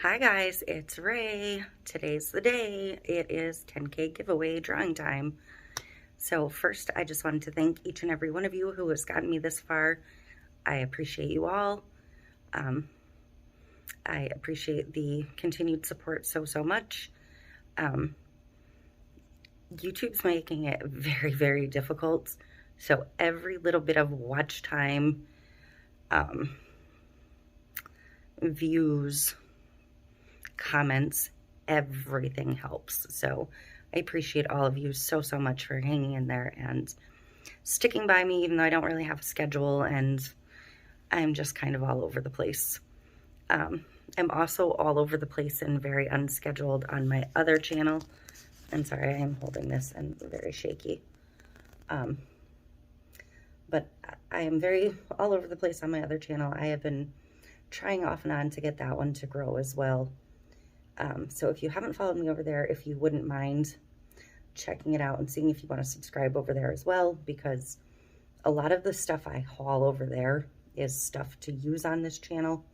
Hi guys, it's Ray. Today's the day. It is 10K giveaway drawing time. So first, I just wanted to thank each and every one of you who has gotten me this far. I appreciate you all. I appreciate the continued support so much. YouTube's making it very, very difficult. So every little bit of watch time, views, comments, everything helps. So I appreciate all of you so much for hanging in there and sticking by me, even though I don't really have a schedule and I'm just kind of all over the place. I'm also all over the place and very unscheduled on my other channel. I'm sorry, I am holding this and it's very shaky. But I am very all over the place on my other channel. I have been trying off and on to get that one to grow as well. So if you haven't followed me over there, if you wouldn't mind checking it out and seeing if you want to subscribe over there as well, because a lot of the stuff I haul over there is stuff to use on this channel.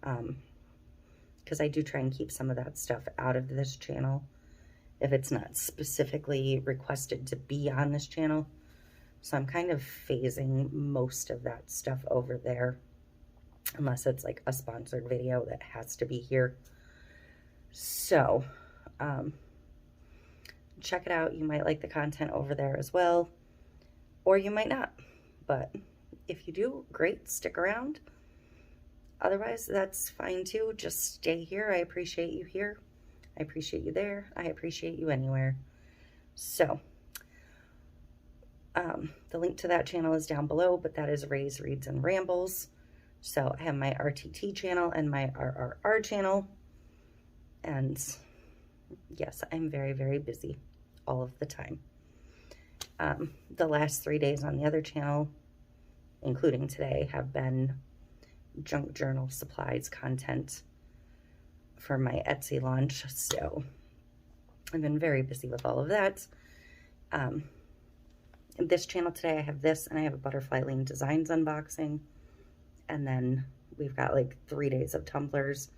Because I do try and keep some of that stuff out of this channel if it's not specifically requested to be on this channel. So I'm kind of phasing most of that stuff over there, unless it's like a sponsored video that has to be here. So, check it out. You might like the content over there as well, or you might not. But if you do, great, stick around. Otherwise, that's fine too. Just stay here. I appreciate you here. I appreciate you there. I appreciate you anywhere. So, the link to that channel is down below, but that is RAES, Reads, and Rambles. So I have my RTT channel and my RRR channel. And yes, I'm very busy all of the time. The last 3 days on the other channel, including today, have been junk journal supplies content for my Etsy launch. So I've been very busy with all of that. This channel today, I have this, and I have a Butterfly Lane Designs unboxing. And then we've got like 3 days of tumblers.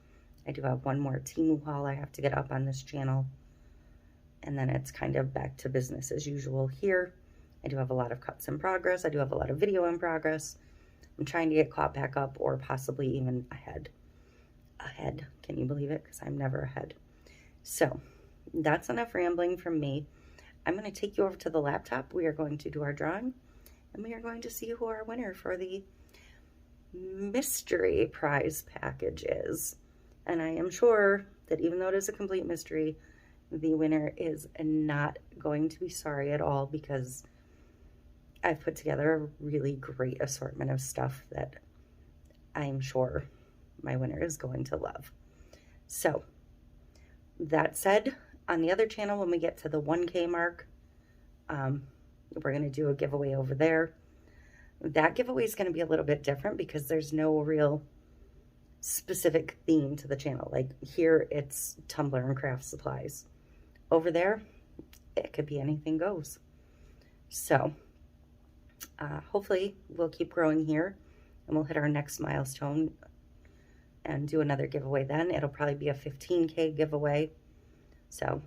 I do have one more Temu haul I have to get up on this channel. And then it's kind of back to business as usual here. I do have a lot of cuts in progress. I do have a lot of video in progress. I'm trying to get caught back up or possibly even ahead. Can you believe it? Because I'm never ahead. So that's enough rambling from me. I'm going to take you over to the laptop. We are going to do our drawing. And we are going to see who our winner for the mystery prize package is. And I am sure that even though it is a complete mystery, the winner is not going to be sorry at all, because I've put together a really great assortment of stuff that I'm sure my winner is going to love. So that said, on the other channel, when we get to the 1K mark, we're going to do a giveaway over there. That giveaway is going to be a little bit different because there's no real specific theme to the channel. Like here, it's tumbler and craft supplies. Over there, it could be anything goes. So hopefully we'll keep growing here and we'll hit our next milestone and do another giveaway then. It'll probably be a 15K giveaway. So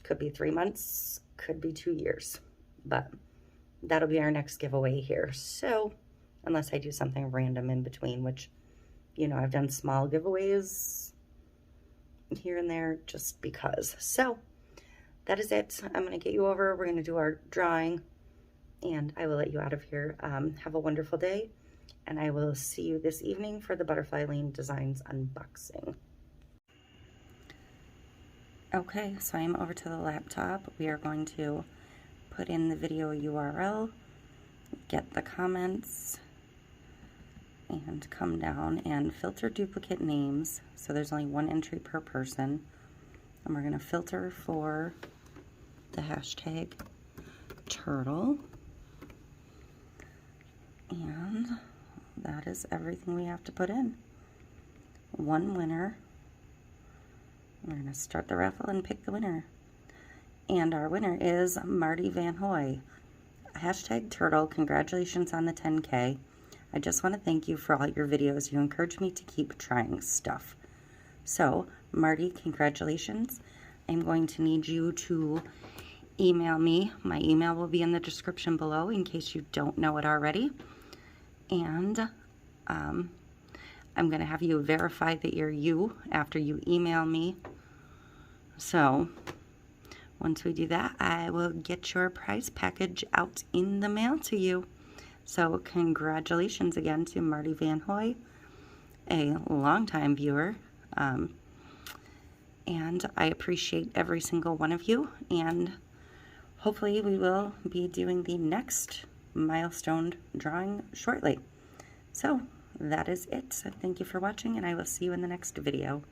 could be 3 months, could be 2 years, but that'll be our next giveaway here. So unless I do something random in between, which, you know, I've done small giveaways here and there just because. So that is it. I'm going to get you over. We're going to do our drawing and I will let you out of here. Have a wonderful day, and I will see you this evening for the Butterfly Lane Designs unboxing. Okay, so I'm over to the laptop. We are going to put in the video URL, get the comments, and come down and filter duplicate names. So there's only 1 entry per person. And we're going to filter for the hashtag turtle. And that is everything we have to put in. 1 winner. We're going to start the raffle and pick the winner. And our winner is Marty Van Hoy. Hashtag turtle. Congratulations on the 10K. I just want to thank you for all your videos. You encourage me to keep trying stuff. So, Marty, congratulations. I'm going to need you to email me. My email will be in the description below in case you don't know it already. And I'm going to have you verify that you're you after you email me. So, once we do that, I will get your prize package out in the mail to you. So, congratulations again to Marty Van Hoy, a longtime viewer. And I appreciate every single one of you, and hopefully we will be doing the next milestone drawing shortly. So that is it. Thank you for watching, and I will see you in the next video.